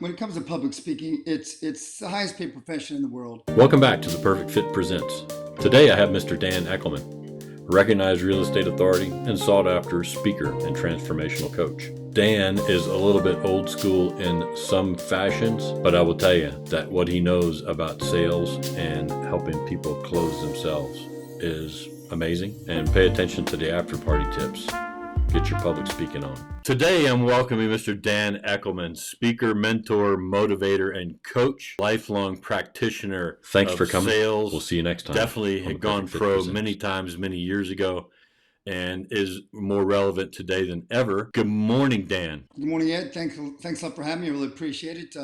When it comes to public speaking, it's the highest paid profession in the world. Welcome back to The Perfect Fit Presents. Today I have Mr. Dan Eckelman, a recognized real estate authority and sought after speaker and transformational coach. Dan is a little bit old school in some fashions, but I will tell you that what he knows about sales and helping people close themselves is amazing. And pay attention to the after party tips. Get your public speaking on. Today, I'm welcoming Mr. Dan Eckelman, speaker, mentor, motivator, and coach, lifelong practitioner. Thanks for coming. Sales. We'll see you next time. Definitely had gone pro many times, many years ago, and is more relevant today than ever. Good morning, Dan. Good morning, Ed. Thanks a lot for having me. I really appreciate it.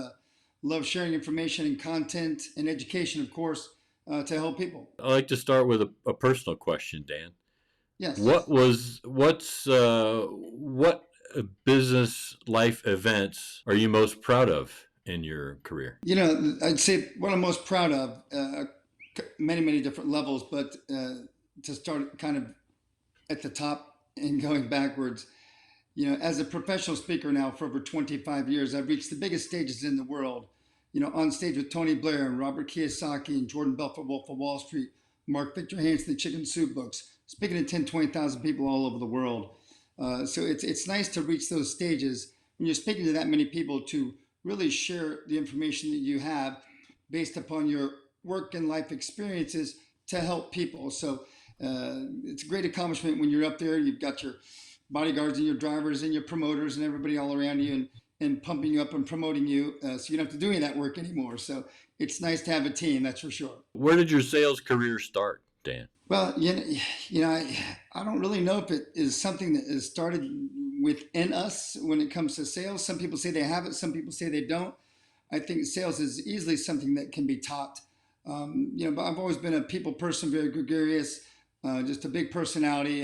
Love sharing information and content and education, of course, to help people. I'd like to start with a personal question, Dan. Yes. What business life events are you most proud of in your career? I'd say what I'm most proud of, many different levels, but to start kind of at the top and going backwards, as a professional speaker now for over 25 years, I've reached the biggest stages in the world, on stage with Tony Blair and Robert Kiyosaki and Jordan Belfort, Wolf of Wall Street, Mark Victor Hansen, the Chicken Soup books, speaking to 10, 20,000 people all over the world. So it's nice to reach those stages when you're speaking to that many people to really share the information that you have based upon your work and life experiences to help people. So it's a great accomplishment when you're up there. You've got your bodyguards and your drivers and your promoters and everybody all around you and pumping you up and promoting you. So you don't have to do any of that work anymore. So it's nice to have a team, that's for sure. Where did your sales career start, Dan? Well, I don't really know if it is something that is started within us when it comes to sales. Some people say they have it, some people say they don't. I think sales is easily something that can be taught. But I've always been a people person, very gregarious, just a big personality.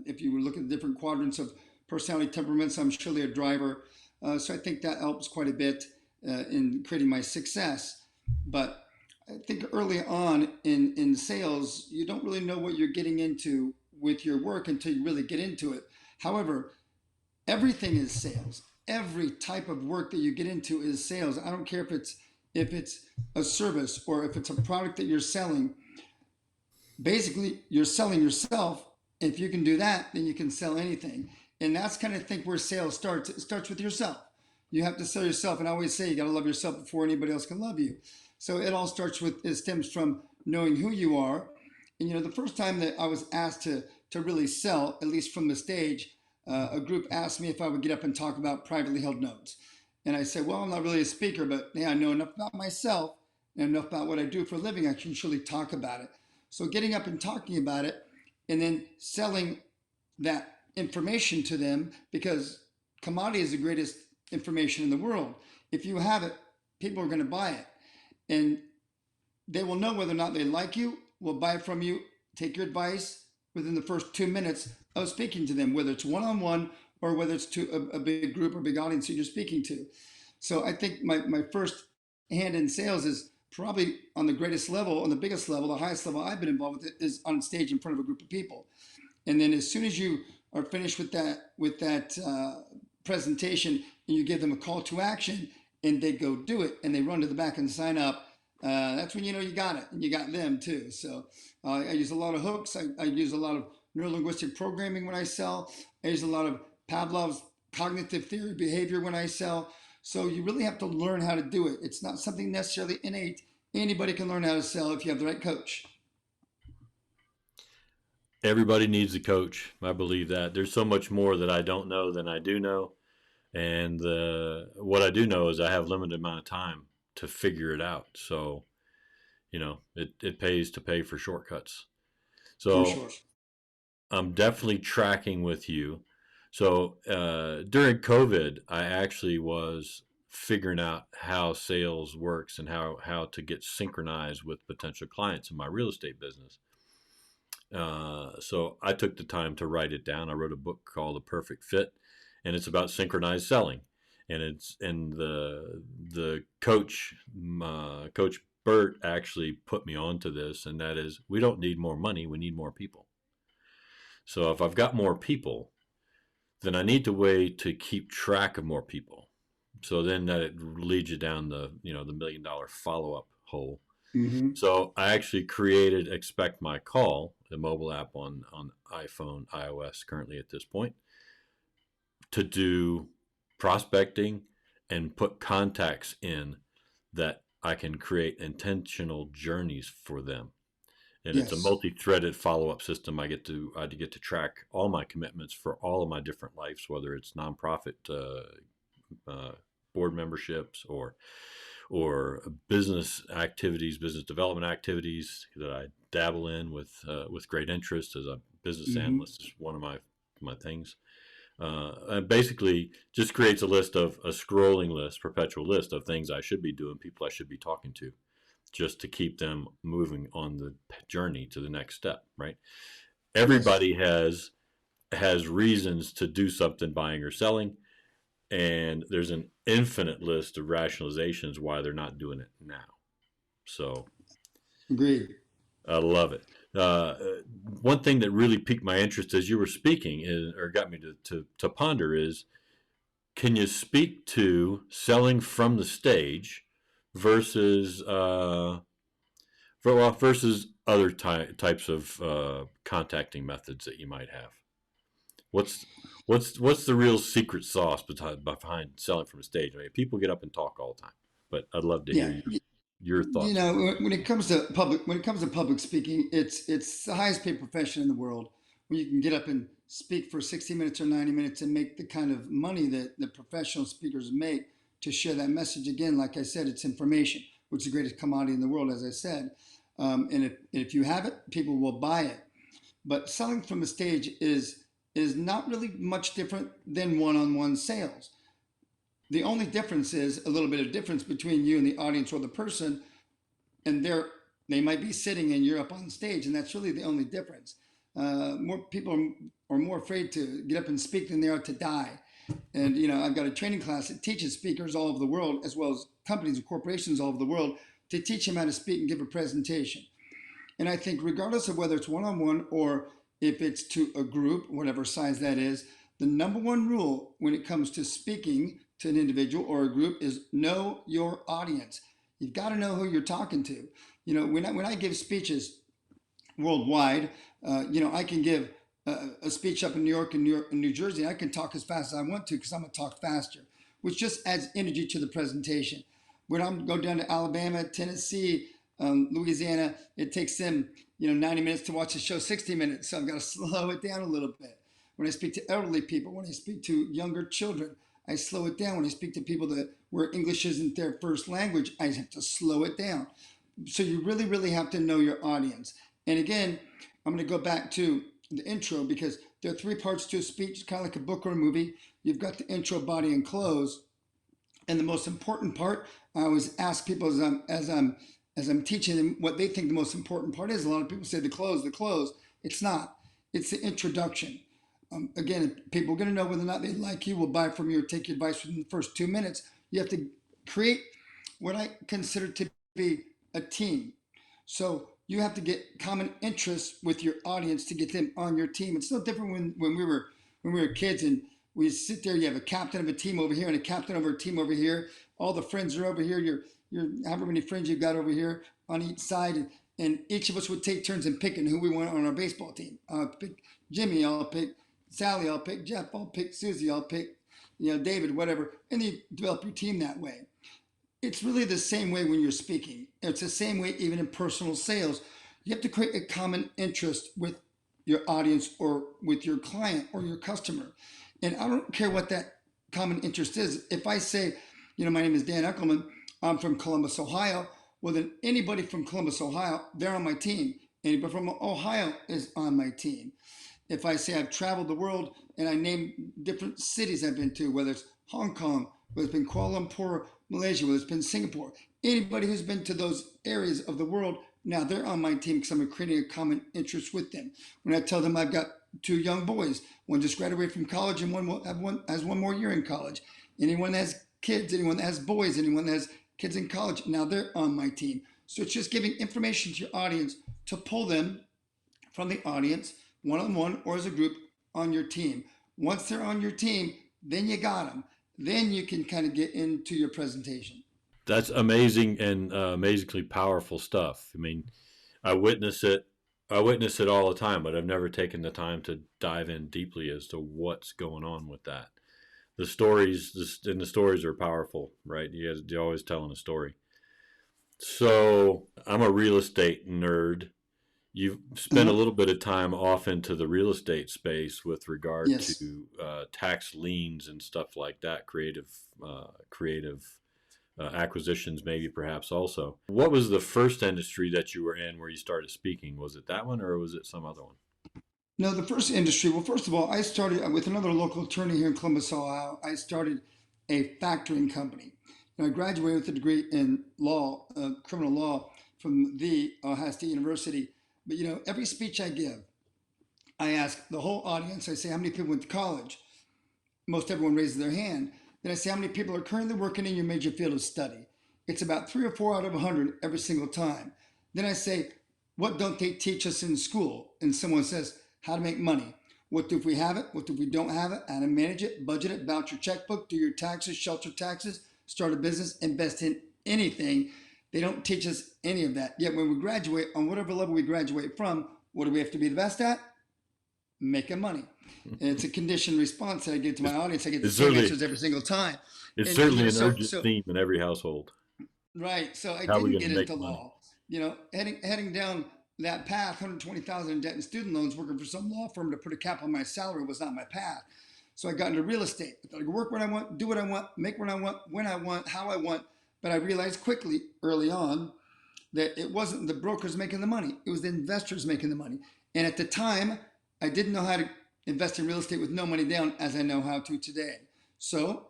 If you were looking at the different quadrants of personality temperaments, I'm surely a driver. So I think that helps quite a bit in creating my success. But I think early on in sales, you don't really know what you're getting into with your work until you really get into it. However, everything is sales. Every type of work that you get into is sales. I don't care if it's a service or if it's a product that you're selling. Basically, you're selling yourself. If you can do that, then you can sell anything. And that's kind of think where sales starts. It starts with yourself. You have to sell yourself. And I always say you got to love yourself before anybody else can love you. So it all it stems from knowing who you are. And, the first time that I was asked to really sell, at least from the stage, a group asked me if I would get up and talk about privately held notes. And I said, well, I'm not really a speaker, but I know enough about myself and enough about what I do for a living. I can surely talk about it. So getting up and talking about it and then selling that information to them, because commodity is the greatest information in the world. If you have it, people are going to buy it. And they will know whether or not they like you, will buy from you, take your advice within the first 2 minutes of speaking to them, whether it's one-on-one or whether it's to a big group or big audience that you're speaking to. So I think my first hand in sales is probably on the greatest level, on the biggest level, the highest level I've been involved with is on stage in front of a group of people. And then as soon as you are finished with that presentation and you give them a call to action, and they go do it, and they run to the back and sign up, that's when you know you got it, and you got them too. So I use a lot of hooks. I use a lot of neuro-linguistic programming when I sell. I use a lot of Pavlov's cognitive theory behavior when I sell. So you really have to learn how to do it. It's not something necessarily innate. Anybody can learn how to sell if you have the right coach. Everybody needs a coach. I believe that. There's so much more that I don't know than I do know. And what I do know is I have limited amount of time to figure it out. So, it pays to pay for shortcuts. So For sure. I'm definitely tracking with you. So during COVID, I actually was figuring out how sales works and how to get synchronized with potential clients in my real estate business. So I took the time to write it down. I wrote a book called The Perfect Fit. And it's about synchronized selling, and the coach, Coach Bert, actually put me onto this, and that is, we don't need more money, we need more people. So if I've got more people, then I need a way to keep track of more people. So then that it leads you down the $1 million follow-up hole. Mm-hmm. So I actually created Expect My Call, the mobile app on iPhone, iOS currently at this point, to do prospecting and put contacts in that I can create intentional journeys for them. And it's a Yes. multi-threaded follow-up system. I get to track all my commitments for all of my different lives, whether it's nonprofit uh, board memberships or business activities, business development activities that I dabble in with great interest as a business Mm-hmm. analyst is one of my things. And basically just creates a scrolling list, perpetual list of things I should be doing, people I should be talking to, just to keep them moving on the journey to the next step, right? Yes. Everybody has reasons to do something, buying or selling, and there's an infinite list of rationalizations why they're not doing it now. So Agreed. I love it. Uh, One thing that really piqued my interest as you were speaking or got me to ponder is, can you speak to selling from the stage versus versus other types of contacting methods that you might have? What's what's the real secret sauce behind selling from a stage? I mean, people get up and talk all the time, but I'd love to hear Yeah. your You thoughts on know, that. when it comes to public speaking, it's the highest paid profession in the world. When you can get up and speak for 60 minutes or 90 minutes and make the kind of money that the professional speakers make to share that message. Again, like I said, it's information, which is the greatest commodity in the world, as I said. And if you have it, people will buy it. But selling from the stage is not really much different than one-on-one sales. The only difference is a little bit of difference between you and the audience or the person, and they might be sitting and you're up on stage, and that's really the only difference. More people are more afraid to get up and speak than they are to die. And I've got a training class that teaches speakers all over the world, as well as companies and corporations all over the world, to teach them how to speak and give a presentation. And I think regardless of whether it's one-on-one or if it's to a group, whatever size that is, the number one rule when it comes to speaking to an individual or a group is know your audience. You've got to know who you're talking to. When I give speeches worldwide, I can give a speech up in New York and New Jersey. I can talk as fast as I want to because I'm going to talk faster, which just adds energy to the presentation. When I'm go down to Alabama, Tennessee, Louisiana, it takes them 90 minutes to watch the show, 60 minutes. So I've got to slow it down a little bit. When I speak to elderly people, when I speak to younger children, I slow it down. When I speak to people where English isn't their first language, I have to slow it down. So you really, really have to know your audience. And again, I'm going to go back to the intro because there are three parts to a speech, kind of like a book or a movie. You've got the intro, body, and close. And the most important part, I always ask people as I'm teaching them what they think the most important part is. A lot of people say the close, the close. It's not. It's the introduction. Again, people are going to know whether or not they like you, will buy from you, or take your advice within the first 2 minutes. You have to create what I consider to be a team. So you have to get common interests with your audience to get them on your team. It's no different when we were kids and we sit there. You have a captain of a team over here and a captain of a team over here. All the friends are over here. You're however many friends you've got over here on each side, and each of us would take turns in picking who we want on our baseball team. I'll pick Jimmy. I'll pick Sally. I'll pick Jeff. I'll pick Susie. I'll pick David. Whatever, and you develop your team that way. It's really the same way when you're speaking. It's the same way even in personal sales. You have to create a common interest with your audience or with your client or your customer. And I don't care what that common interest is. If I say, my name is Dan Eckelman, I'm from Columbus, Ohio, well, then anybody from Columbus, Ohio, they're on my team. Anybody from Ohio is on my team. If I say I've traveled the world and I name different cities I've been to, whether it's Hong Kong, whether it's been Kuala Lumpur, Malaysia, whether it's been Singapore, anybody who's been to those areas of the world, now they're on my team because I'm creating a common interest with them. When I tell them I've got two young boys, one just graduated from college and has one more year in college. Anyone that has kids, anyone that has boys, anyone that has kids in college, now they're on my team. So it's just giving information to your audience to pull them from the audience, one-on-one or as a group, on your team. Once they're on your team, then you got them. then you can kind of get into your presentation. That's amazing and amazingly powerful stuff. I mean, I witness it. I witness it all the time, but I've never taken the time to dive in deeply as to what's going on with that. The stories are powerful, right? You're always telling a story. So I'm a real estate nerd. You've spent a Uh-huh. little bit of time off into the real estate space with regard Yes. to tax liens and stuff like that, creative acquisitions, maybe perhaps also. What was the first industry that you were in where you started speaking? Was it that one or was it some other one? No, the first industry, well, first of all, I started with another local attorney here in Columbus, Ohio. I started a factoring company. And I graduated with a degree in law, criminal law from the Ohio State University. But every speech I give, I ask the whole audience, I say, how many people went to college? Most everyone raises their hand. Then I say, how many people are currently working in your major field of study? It's about 3 or 4 out of 100 every single time. Then I say, what don't they teach us in school? And someone says, how to make money. What do if we have it? What do if we don't have it? How to manage it, budget it, balance your checkbook, do your taxes, shelter taxes, start a business, invest in anything. They don't teach us any of that. Yet when we graduate, on whatever level we graduate from, what do we have to be the best at? Making money. And it's a conditioned response that I give to my It's, audience. I get the it's same certainly answers every single time. it's And certainly an urgent so theme in every household. right. So I How are we didn't going get to into make money? law. Heading down that path, 120,000 in debt and student loans, working for some law firm to put a cap on my salary was not my path. So I got into real estate. I thought I could work what I want, do what I want, make what I want, when I want, how I want. But I realized quickly, early on, that it wasn't the brokers making the money; it was the investors making the money. And at the time, I didn't know how to invest in real estate with no money down, as I know how to today. So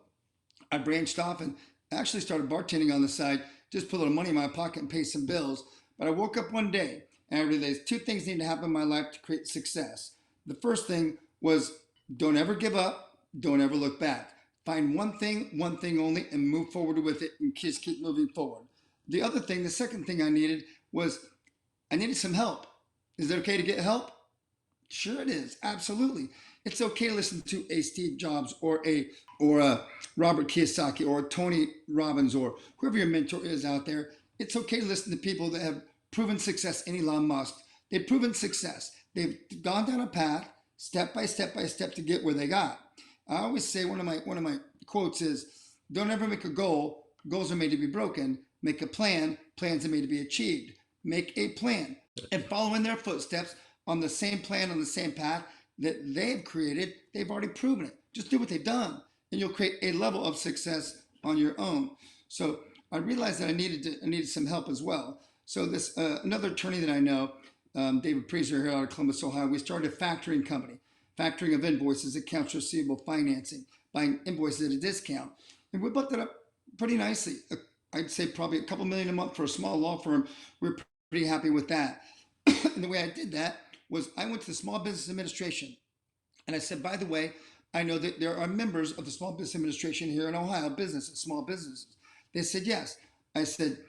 I branched off and actually started bartending on the side, just put a little money in my pocket and pay some bills. But I woke up one day and I realized two things need to happen in my life to create success. The first thing was don't ever give up, don't ever look back. Find one thing only, and move forward with it and just keep moving forward. The second thing I needed was I needed some help. Is it okay to get help? Sure, it is. Absolutely. It's okay to listen to a Steve Jobs or a Robert Kiyosaki or Tony Robbins or whoever your mentor is out there. It's okay to listen to people that have proven success in Elon Musk. They've proven success. They've gone down a path step by step by step to get where they got. I always say one of my quotes is, "Don't ever make a goal. Goals are made to be broken. Make a plan. Plans are made to be achieved. Make a plan and follow in their footsteps on the same plan, on the same path that they've created. They've already proven it. Just do what they've done, and you'll create a level of success on your own." So I realized that I needed some help as well. So this another attorney that I know, David Prezer here out of Columbus, Ohio. We started a factoring company, factoring of invoices, accounts receivable, financing, buying invoices at a discount, and we built that up pretty nicely. I'd say probably a couple million a month for a small law firm. We're pretty happy with that. And the way I did that was I went to the Small Business Administration and I said, by the way, I know that there are members of the Small Business Administration here in Ohio, businesses, small businesses. They said, yes. I said,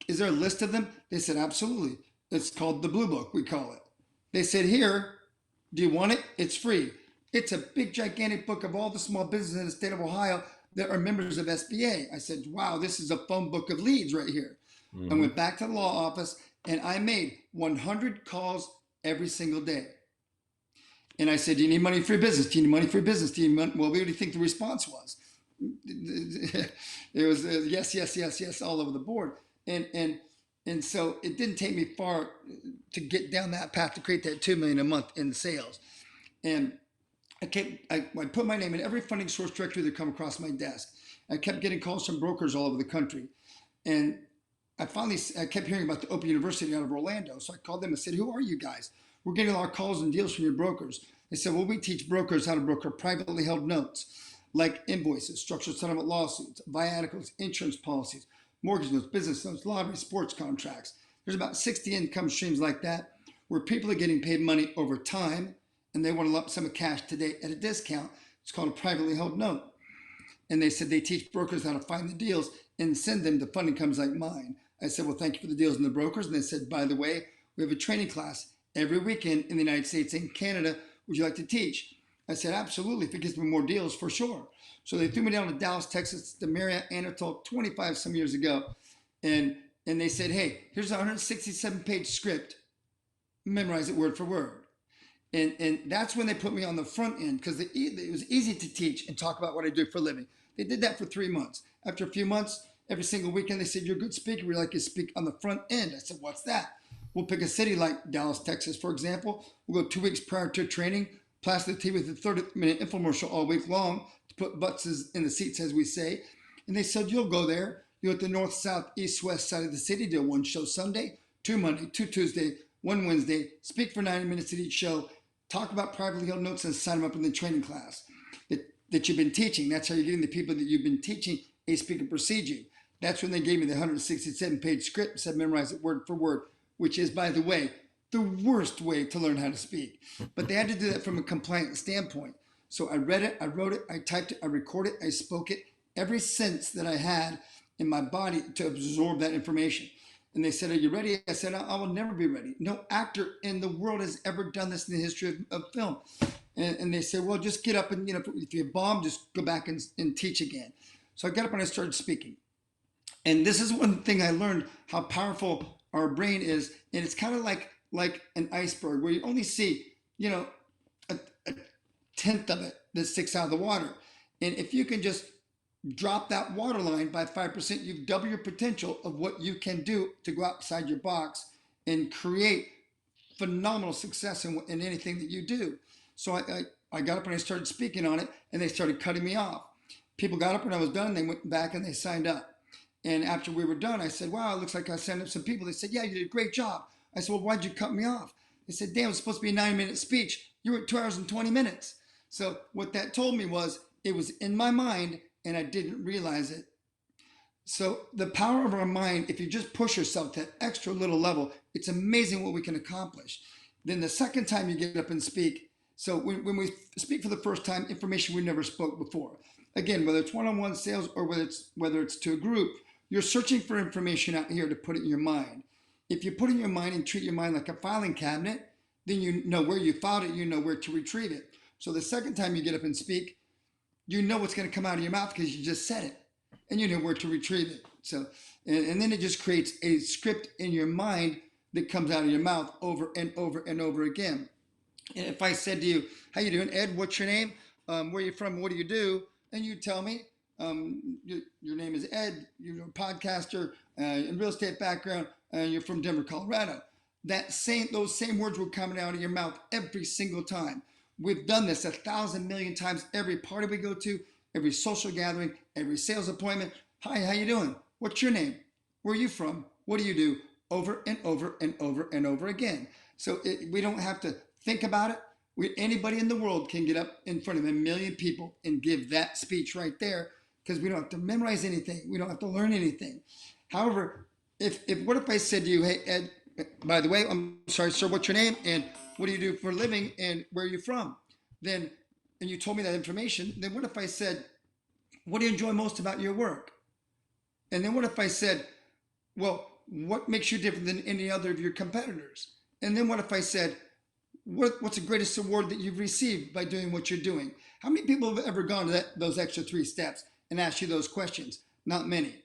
is there a list of them? They said, absolutely. It's called the Blue Book, we call it. They said, here, do you want it? It's free. It's a big, gigantic book of all the small businesses in the state of Ohio that are members of SBA. I said, wow, this is a phone book of leads right here. I Mm-hmm. went back to the law office and I made 100 calls every single day. And I said, do you need money for your business? Do you need money for your business? Do you need money? Well, what do you think the response was? It was yes, yes, yes, yes, all over the board. And so it didn't take me far to get down that path to create that 2 million a month in sales. And I put my name in every funding source directory that come across my desk. I kept getting calls from brokers all over the country. And I kept hearing about the Open University out of Orlando. So I called them and said, who are you guys? We're getting a lot of calls and deals from your brokers. They said, well, we teach brokers how to broker privately held notes, like invoices, structured settlement lawsuits, viaticals, insurance policies, mortgage notes, business notes, lottery, sports contracts. There's about 60 income streams like that where people are getting paid money over time and they want a lump sum of cash today at a discount. It's called a privately held note. And they said they teach brokers how to find the deals and send them to funding companies like mine. I said, well, thank you for the deals and the brokers. And they said, by the way, we have a training class every weekend in the United States and Canada. Would you like to teach? I said, absolutely, if it gives me more deals, for sure. So they threw me down to Dallas, Texas, the Marriott Anatole 25 some years ago. And they said, hey, here's a 167-page script. Memorize it word for word. And that's when they put me on the front end, because it was easy to teach and talk about what I do for a living. They did that for 3 months. After a few months, every single weekend, they said, you're a good speaker. We'd like you to speak on the front end. I said, what's that? We'll pick a city like Dallas, Texas, for example. We'll go 2 weeks prior to training, plaster the TV with a 30-minute infomercial all week long to put butts in the seats, as we say. And they said, you'll go there. You're at the north, south, east, west side of the city. Do 1 show Sunday, 2 Monday, 2 Tuesday, 1 Wednesday. Speak for 90 minutes at each show. Talk about privately held notes and sign them up in the training class that you've been teaching. That's how you're getting the people that you've been teaching a speaker procedure. That's when they gave me the 167-page script and said memorize it word for word, which is, by the way, the worst way to learn how to speak. But they had to do that from a compliant standpoint. So I read it, I wrote it, I typed it, I recorded it, I spoke it, every sense that I had in my body to absorb that information. And they said, are you ready? I said, I will never be ready. No actor in the world has ever done this in the history of film. And they said, well, just get up and, if you bomb, just go back and teach again. So I got up and I started speaking. And this is one thing I learned, how powerful our brain is. And it's kind of like an iceberg where you only see, a tenth of it that sticks out of the water. And if you can just drop that water line by 5%, you double your potential of what you can do to go outside your box and create phenomenal success in anything that you do. So I got up and I started speaking on it, and they started cutting me off. People got up when I was done, they went back and they signed up. And after we were done, I said, wow, it looks like I signed up some people. They said, yeah, you did a great job. I said, well, why'd you cut me off? They said, Dan, it was supposed to be a 9-minute speech. You were at 2 hours and 20 minutes. So what that told me was it was in my mind, and I didn't realize it. So the power of our mind, if you just push yourself to that extra little level, it's amazing what we can accomplish. Then the second time you get up and speak, so when we speak for the first time, information we never spoke before. Again, whether it's one-on-one sales or whether it's to a group, you're searching for information out here to put it in your mind. If you put it in your mind and treat your mind like a filing cabinet, then you know where you filed it, you know where to retrieve it. So the second time you get up and speak, you know what's going to come out of your mouth because you just said it, and you know where to retrieve it. So, and then it just creates a script in your mind that comes out of your mouth over and over and over again. And if I said to you, how you doing, Ed? What's your name? Where you from? What do you do? And you tell me, your name is Ed. You're a podcaster, in real estate background, and you're from Denver, Colorado. Those same words were coming out of your mouth every single time. We've done this 1,000 million times. Every party we go to, every social gathering, every sales appointment. Hi, how you doing? What's your name? Where are you from? What do you do? Over and over and over and over again. So we don't have to think about it. Anybody in the world can get up in front of 1 million people and give that speech right there, because we don't have to memorize anything. We don't have to learn anything. However, what if I said to you, hey, Ed, by the way, I'm sorry, sir, what's your name? And what do you do for a living? And where are you from? And you told me that information. Then what if I said, what do you enjoy most about your work? And then what if I said, well, what makes you different than any other of your competitors? And then what if I said, what's the greatest award that you've received by doing what you're doing? How many people have ever gone to those extra 3 steps and asked you those questions? Not many.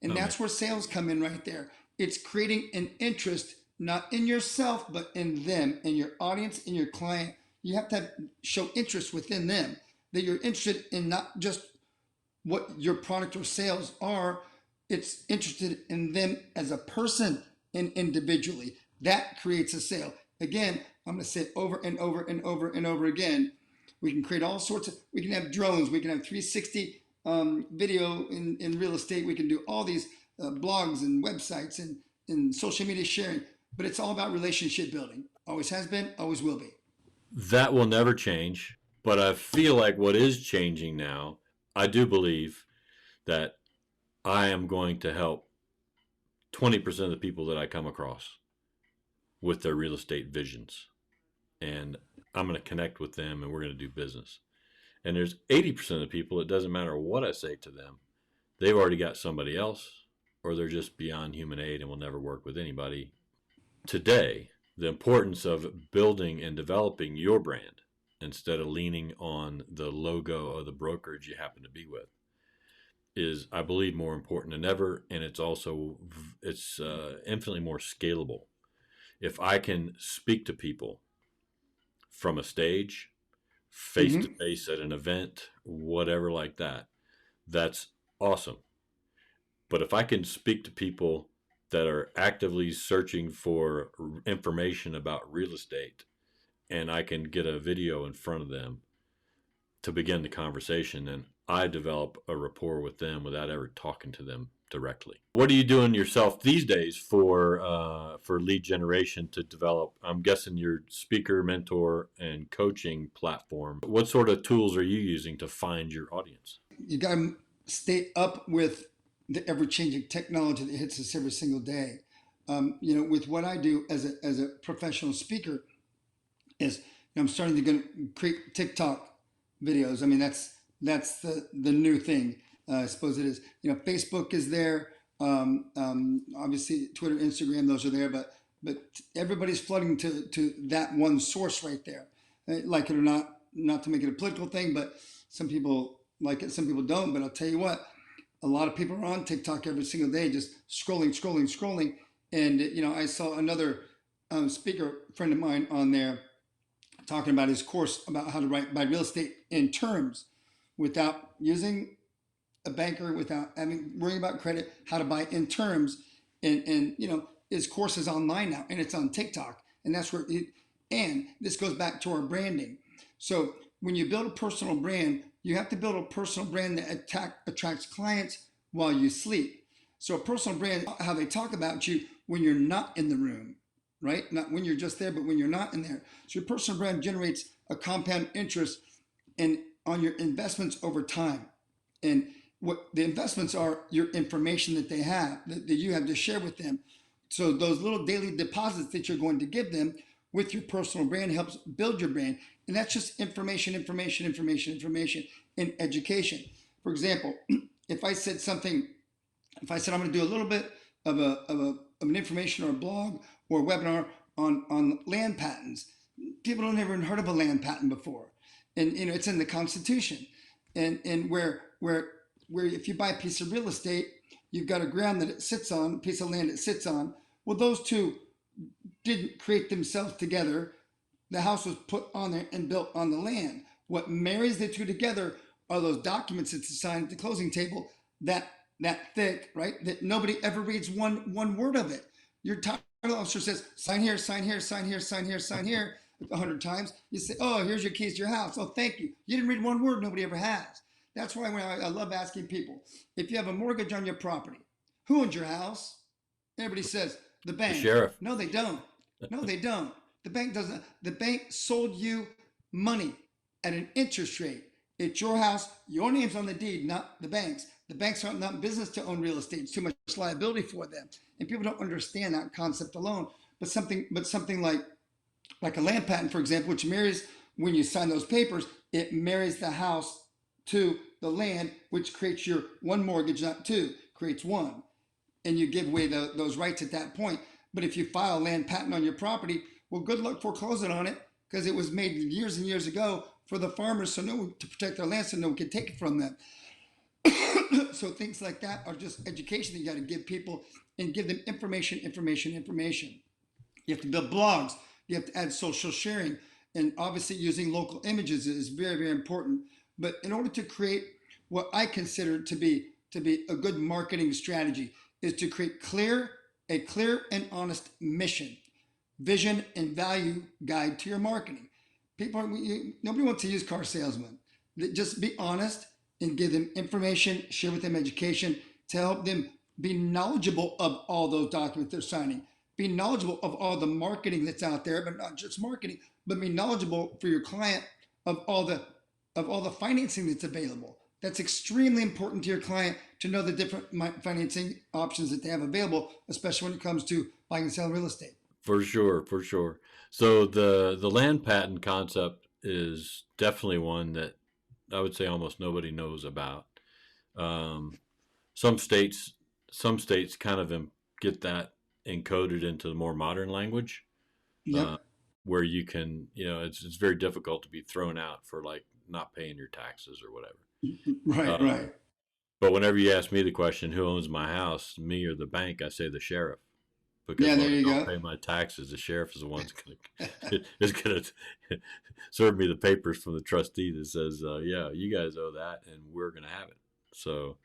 And that's where sales come in right there. It's creating an interest, not in yourself, but in them, in your audience, in your client. You have to show interest within them, that you're interested in not just what your product or sales are. It's interested in them as a person and individually. That creates a sale. Again, I'm going to say it over and over and over and over again. We can create all sorts of, we can have drones, we can have 360 video in real estate. We can do all these blogs and websites and social media sharing, but it's all about relationship building. Always has been, always will be. That will never change, but I feel like what is changing now, I do believe that I am going to help 20% of the people that I come across with their real estate visions. And I'm going to connect with them and we're going to do business. And there's 80% of the people, it doesn't matter what I say to them. They've already got somebody else, or they're just beyond human aid and will never work with anybody. Today, the importance of building and developing your brand instead of leaning on the logo of the brokerage you happen to be with is, I believe, more important than ever. And it's also, it's infinitely more scalable. If I can speak to people from a stage, face to Mm-hmm. face at an event, whatever like that, that's awesome. But if I can speak to people that are actively searching for information about real estate and I can get a video in front of them to begin the conversation, and I develop a rapport with them without ever talking to them directly. What are you doing yourself these days for lead generation to develop? I'm guessing your speaker, mentor, and coaching platform. What sort of tools are you using to find your audience? You got to stay up with the ever-changing technology that hits us every single day. With what I do as a professional speaker, is I'm starting to create TikTok videos. I mean, that's the new thing. I suppose it is. Facebook is there. Obviously, Twitter, Instagram, those are there. But everybody's flooding to that one source right there. Like it or not, not to make it a political thing, but some people like it, some people don't. But I'll tell you what, a lot of people are on TikTok every single day, just scrolling. And I saw another speaker friend of mine on there talking about his course about how to buy real estate in terms without using a banker, without worrying about credit, how to buy in terms. And his course is online now and it's on TikTok. And that's where and this goes back to our branding. So when you build a personal brand, you have to build a personal brand that attracts clients while you sleep. So a personal brand, how they talk about you when you're not in the room, right? Not when you're just there, but when you're not in there. So your personal brand generates a compound interest on your investments over time. And what the investments are, your information that they have, that you have to share with them. So those little daily deposits that you're going to give them with your personal brand helps build your brand. And that's just information, and education. For example, if I said I'm going to do a little bit of an information or a blog or a webinar on land patents, people don't ever heard of a land patent before, and it's in the Constitution, and where if you buy a piece of real estate, you've got a ground that it sits on, a piece of land it sits on. Well, those two didn't create themselves together. The house was put on there and built on the land. What marries the two together are those documents that you sign at the closing table, that thick, right? That nobody ever reads one word of it. Your title officer says, sign here, sign here, sign here, sign here, sign here 100 times. You say, oh, here's your keys to your house. Oh, thank you. You didn't read one word nobody ever has. That's why I love asking people, if you have a mortgage on your property, who owns your house? Everybody says, the The bank. sheriff. No, they don't. No, they don't. The bank doesn't. The bank sold you money at an interest rate. It's your house. Your name's on the deed, not the bank's. The banks aren't not in business to own real estate. It's too much liability for them, and people don't understand that concept alone. But something like a land patent, for example, which marries, when you sign those papers, it marries the house to the land, which creates your one mortgage, not two, creates one, and you give away those rights at that point. But if you file a land patent on your property, well, good luck foreclosing on it, because it was made years and years ago for the farmers, so to protect their land, so no one can take it from them. So things like that are just education that you got to give people, and give them information. You have to build blogs. You have to add social sharing, and obviously using local images is very, very important. But in order to create what I consider to be a good marketing strategy, is to create a clear and honest mission, vision, and value guide to your marketing. Nobody wants to use car salesmen. Just be honest and give them information, share with them education to help them be knowledgeable of all those documents they're signing. Be knowledgeable of all the marketing that's out there, but not just marketing, but be knowledgeable for your client of all the financing that's available. That's extremely important to your client, to know the different financing options that they have available, especially when it comes to buying and selling real estate. For sure, for sure. So the land patent concept is definitely one that I would say almost nobody knows about. Um, some states kind of get that encoded into the more modern language. Uh, Yep. where you can, it's very difficult to be thrown out for like not paying your taxes or whatever. Right, Uh, right. but whenever you ask me the question, who owns my house, me or the bank, I say the sheriff. Because Yeah, when there I you don't go. pay my taxes, the sheriff is the one is gonna serve me the papers from the trustee that says, "Yeah, you guys owe that, and we're gonna have it." So,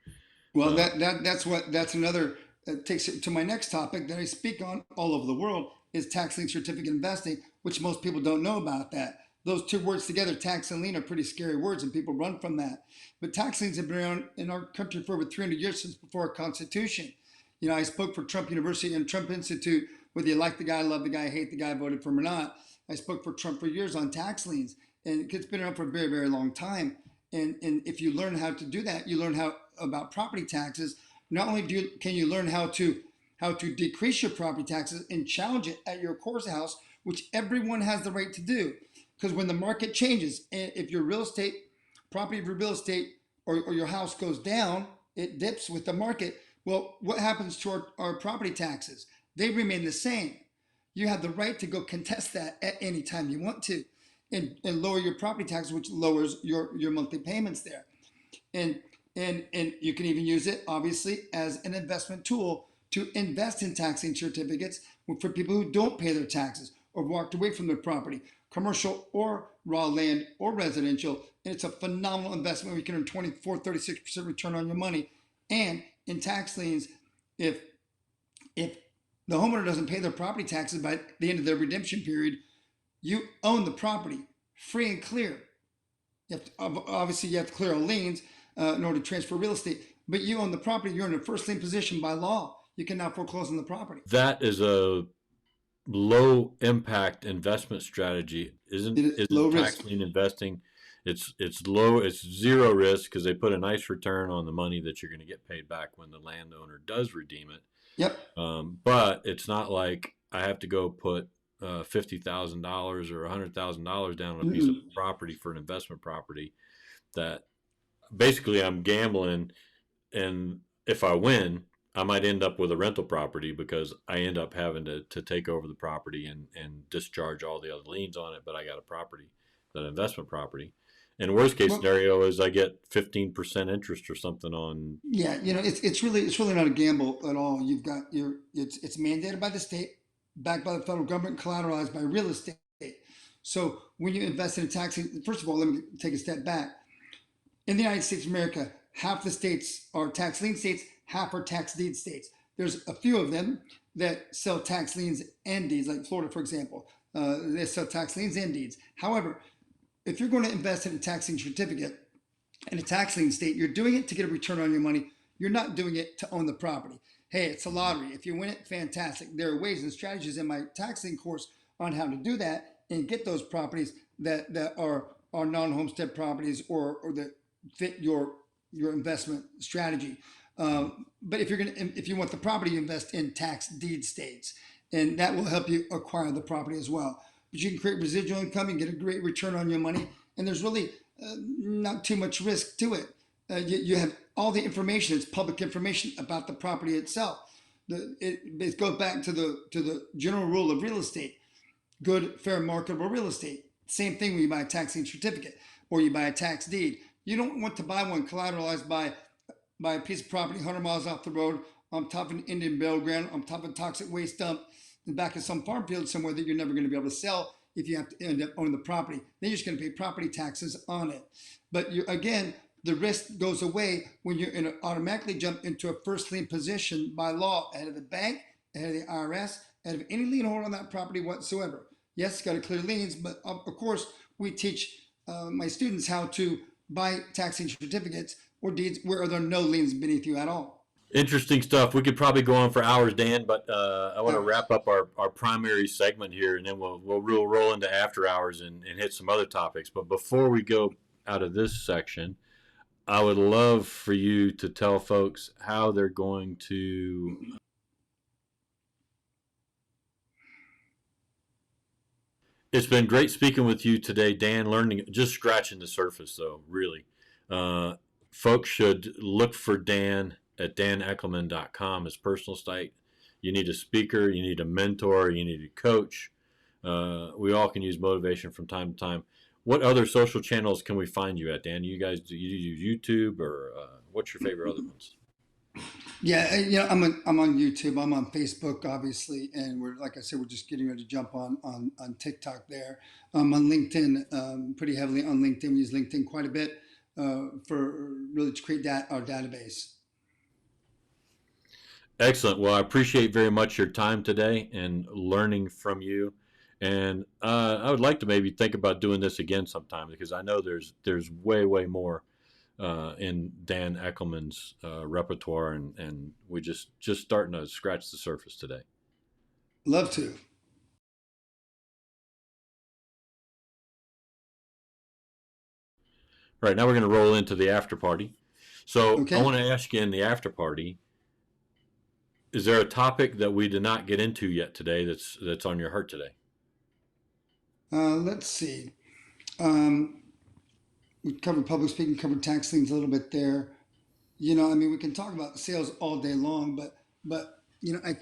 Well, uh, that's another takes it to my next topic that I speak on all over the world is tax lien certificate investing, which most people don't know about that. Those two words together, tax and lien, are pretty scary words, and people run from that. But tax liens have been around in our country for over 300 years since before our Constitution. I spoke for Trump University and Trump Institute. Whether you like the guy, love the guy, hate the guy, voted for him or not, I spoke for Trump for years on tax liens, and it's been around for a very, very long time. And if you learn how to do that, you learn how about property taxes. Not only can you learn how to decrease your property taxes and challenge it at your courthouse, which everyone has the right to do. Because when the market changes, and if your real estate property of your real estate or your house goes down, it dips with the market. Well, what happens to our property taxes? They remain the same. You have the right to go contest that at any time you want to, and lower your property taxes, which lowers your monthly payments there. And and you can even use it obviously as an investment tool to invest in tax lien certificates for people who don't pay their taxes or walked away from their property, commercial or raw land or residential. And it's a phenomenal investment where you can earn 24, 36% return on your money. And in tax liens, if if the homeowner doesn't pay their property taxes by the end of their redemption period, you own the property free and clear. Obviously, you have to clear all liens in order to transfer real estate, but you own the property. You're in a first lien position by law. You can now foreclose on the property. that is a low impact investment strategy, It is low isn't risk. tax lien investing. It's low, it's zero risk because they put a nice return on the money that you're going to get paid back when the landowner does redeem it. Yep. But it's not like I have to go put $50,000 or $100,000 down on a piece of Mm-mm. property for an investment property. That basically I'm gambling, and if I win, I might end up with a rental property because I end up having to take over the property and discharge all the other liens on it. But I got a property, that investment property. And worst case Well, scenario is I get 15% interest or something on. yeah, it's really not a gamble at all. You've got it's mandated by the state, backed by the federal government, collateralized by real estate. So when you invest in a tax, first of all, let me take a step back. In the United States of America, half the states are tax lien states, half are tax deed states. There's a few of them that sell tax liens and deeds, like Florida, for example. They sell tax liens and deeds. However, if you're going to invest in a tax lien certificate in a tax lien state, you're doing it to get a return on your money. You're not doing it to own the property. Hey, it's a lottery. If you win it, fantastic. There are ways and strategies in my tax lien course on how to do that and get those properties that are non-homestead properties or that fit your investment strategy. But if you want the property, you invest in tax deed states, and that will help you acquire the property as well. But you can create residual income and get a great return on your money, and there's really not too much risk to it. You have all the information; it's public information about the property itself. It goes back to the general rule of real estate: good, fair, marketable real estate. Same thing when you buy a tax lien certificate or you buy a tax deed. You don't want to buy one collateralized by a piece of property 100 miles off the road on top of an Indian burial ground, on top of a toxic waste dump, in the back of some farm field somewhere that you're never going to be able to sell if you have to end up owning the property. Then you're just going to pay property taxes on it. But again, the risk goes away when you're automatically jump into a first lien position by law ahead of the bank, ahead of the IRS, ahead of any lien holder on that property whatsoever. Yes, it's got to clear liens, but of course we teach my students how to buy tax lien certificates or deeds where there are no liens beneath you at all. Interesting stuff. We could probably go on for hours, Dan, but I want to Yeah. wrap up our primary segment here, and then we'll roll into after hours and hit some other topics. But before we go out of this section, I would love for you to tell folks how they're going to. It's been great speaking with you today, Dan. Learning, just scratching the surface, though, really. Uh, Folks should look for Dan at daneckelman.com, his personal site. You need a speaker, you need a mentor, you need a coach. We all can use motivation from time to time. What other social channels can we find you at, Dan? You guys, do you use YouTube, or what's your favorite other ones? Yeah, I'm on YouTube. I'm on Facebook, obviously, and we're like I said, we're just getting ready to jump on TikTok there. I'm on LinkedIn, pretty heavily on LinkedIn. We use LinkedIn quite a bit for really to create our database. Excellent. Well, I appreciate very much your time today and learning from you. And I would like to maybe think about doing this again sometime, because I know there's way more in Dan Eckelman's repertoire, and we just starting to scratch the surface today. Love to. Right, now we're going to roll into the after party. So I Okay. want to ask you, in the after party, is there a topic that we did not get into yet today that's on your heart today? Let's see. Um, we covered public speaking, covered tax liens a little bit there. We can talk about sales all day long, but I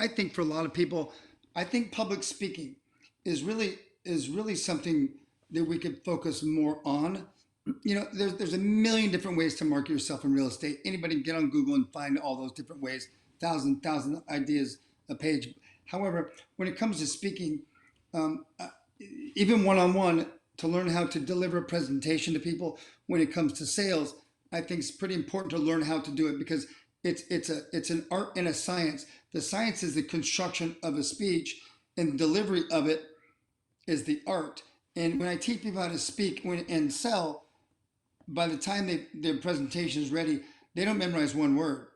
think for a lot of people, I think public speaking is really something that we could focus more on. There's a million different ways to market yourself in real estate. Anybody can get on Google and find all those different ways, thousand ideas a page. However, when it comes to speaking, um, uh, even one-on-one, to learn how to deliver a presentation to people when it comes to sales, I think it's pretty important to learn how to do it, because it's an art and a science. The science is the construction of a speech, and delivery of it is the art. And when I teach people how to speak and sell, by the time their presentation is ready, they don't memorize one word.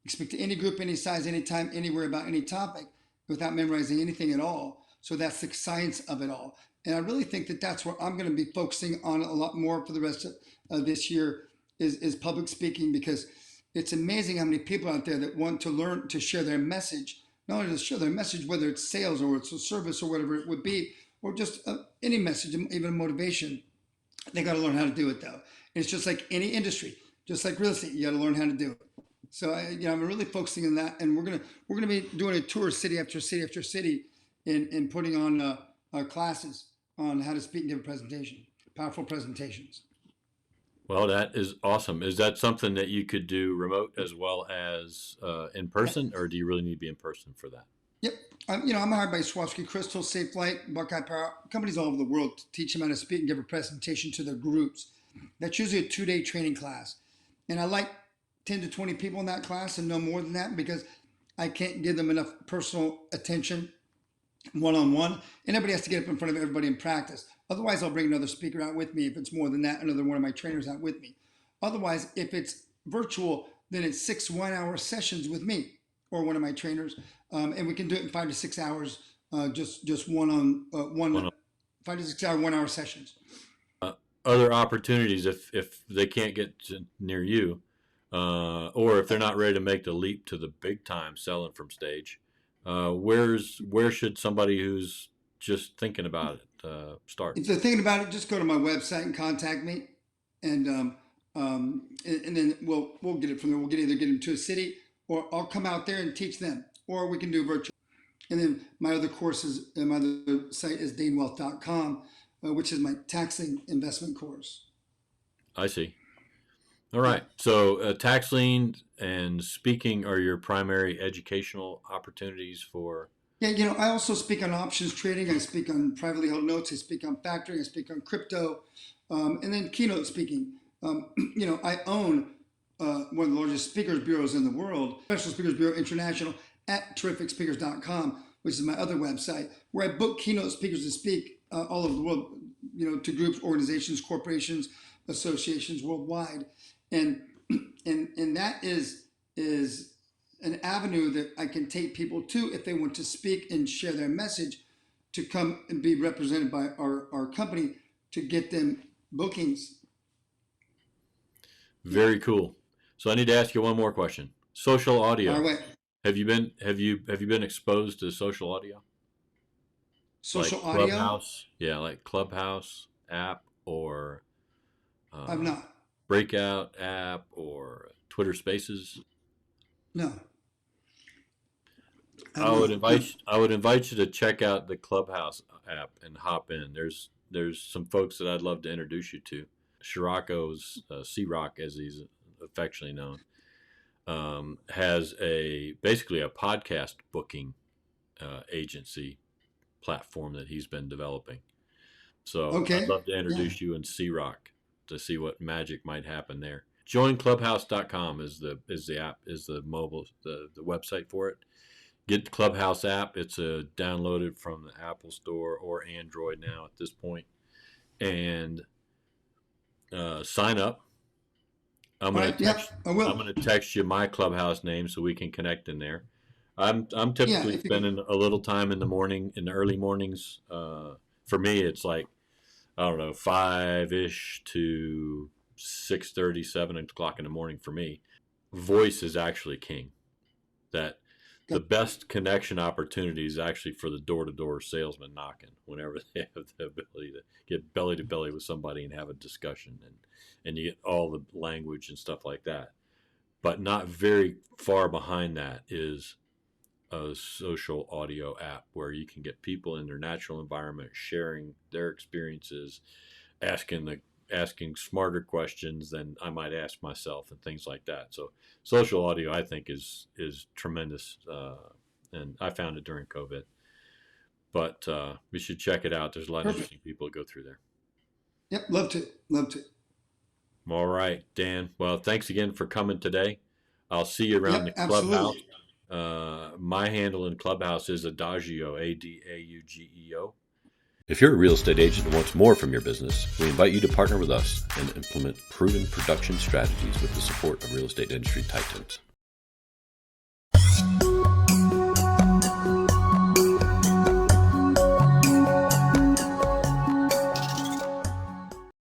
You speak to any group, any size, anytime, anywhere, about any topic without memorizing anything at all. So that's the science of it all. And I really think that that's where I'm going to be focusing on a lot more for the rest of this year, is public speaking, because it's amazing how many people out there that want to learn to share their message, not only to share their message, whether it's sales or it's a service or whatever it would be, or just any message, even motivation. They got to learn how to do it though. And it's just like any industry, just like real estate, you got to learn how to do it. So I'm really focusing on that, and we're gonna be doing a tour city after city after city, and putting on classes on how to speak and give a presentation, powerful presentations. Well, that is awesome. Is that something that you could do remote as well as in Yeah. person, or do you really need to be in person for that? Yep. I'm hired by Swarovski Crystal, Safe Flight, Buckeye Power, companies all over the world, to teach them how to speak and give a presentation to their groups. That's usually a 2-day training class. And I like 10 to 20 people in that class and no more than that, because I can't give them enough personal attention one-on-one. And everybody has to get up in front of everybody and practice. Otherwise, I'll bring another speaker out with me. If it's more than that, another one of my trainers out with me. Otherwise, if it's virtual, then it's 6 1-hour sessions with me or one of my trainers, and we can do it in 5 to 6 hours, just one One 5 to 6 hour 1-hour sessions. other opportunities, if they can't get near you, or if they're not ready to make the leap to the big time selling from stage, where should somebody who's just thinking about it start? If they're thinking about it, just go to my website and contact me, and and then we'll get it from there. We'll either get them to a city, or I'll come out there and teach them, or we can do virtual. And then my other courses, my other site is danewealth.com, which is my taxing investment course. I see. All Yeah. right. So tax lien and speaking are your primary educational opportunities for. Yeah, I also speak on options trading. I speak on privately held notes. I speak on factoring. I speak on crypto, and then keynote speaking. I own one of the largest speakers bureaus in the world, Special Speakers Bureau International, at terrificspeakers.com, which is my other website, where I book keynote speakers to speak all over the world, to groups, organizations, corporations, associations worldwide, and and that is an avenue that I can take people to if they want to speak and share their message, to come and be represented by our company to get them bookings. Yeah. Very cool. So I need to ask you one more question. Social Our audio. way. Have you been exposed to social audio? Social Like audio? Clubhouse? Yeah, like Clubhouse app, or I've uh, not. Breakout app, or Twitter Spaces? No. I don't know. I would invite you to check out the Clubhouse app and hop in. There's some folks that I'd love to introduce you to. Scirocco's C-Rock, as he's affectionately known, has basically a podcast booking agency platform that he's been developing. So I'd Okay. love to Yeah. introduce you and C-Rock to see what magic might happen there. Joinclubhouse.com is the app, is the mobile, the website for it. Get the Clubhouse app. It's downloaded from the Apple Store or Android now at this point, and sign up. I'm All gonna right. Yeah, text. I I'm will. gonna text you my Clubhouse name so we can connect in there. I'm Yeah. typically If you could. spending a little time in the morning, in the early mornings. For me, it's like, I don't know, 5-ish to 6:30, 7 o'clock in the morning for me. Voice is actually king. That the best connection opportunity is actually for the door-to-door salesman knocking whenever they have the ability to get belly to belly with somebody and have a discussion, and you get all the language and stuff like that. But not very far behind that is a social audio app where you can get people in their natural environment sharing their experiences, asking smarter questions than I might ask myself, and things like that. So social audio, I think, is tremendous, and I found it during COVID. But we should check it out. There's a lot of Perfect. interesting people that go through there. Yep. Love to. Love to. All right, Dan. Well, thanks again for coming today. I'll see you around the Yep. clubhouse. Absolutely. My handle in Clubhouse is Adagio, Adaugeo. If you're a real estate agent who wants more from your business, we invite you to partner with us and implement proven production strategies with the support of real estate industry titans.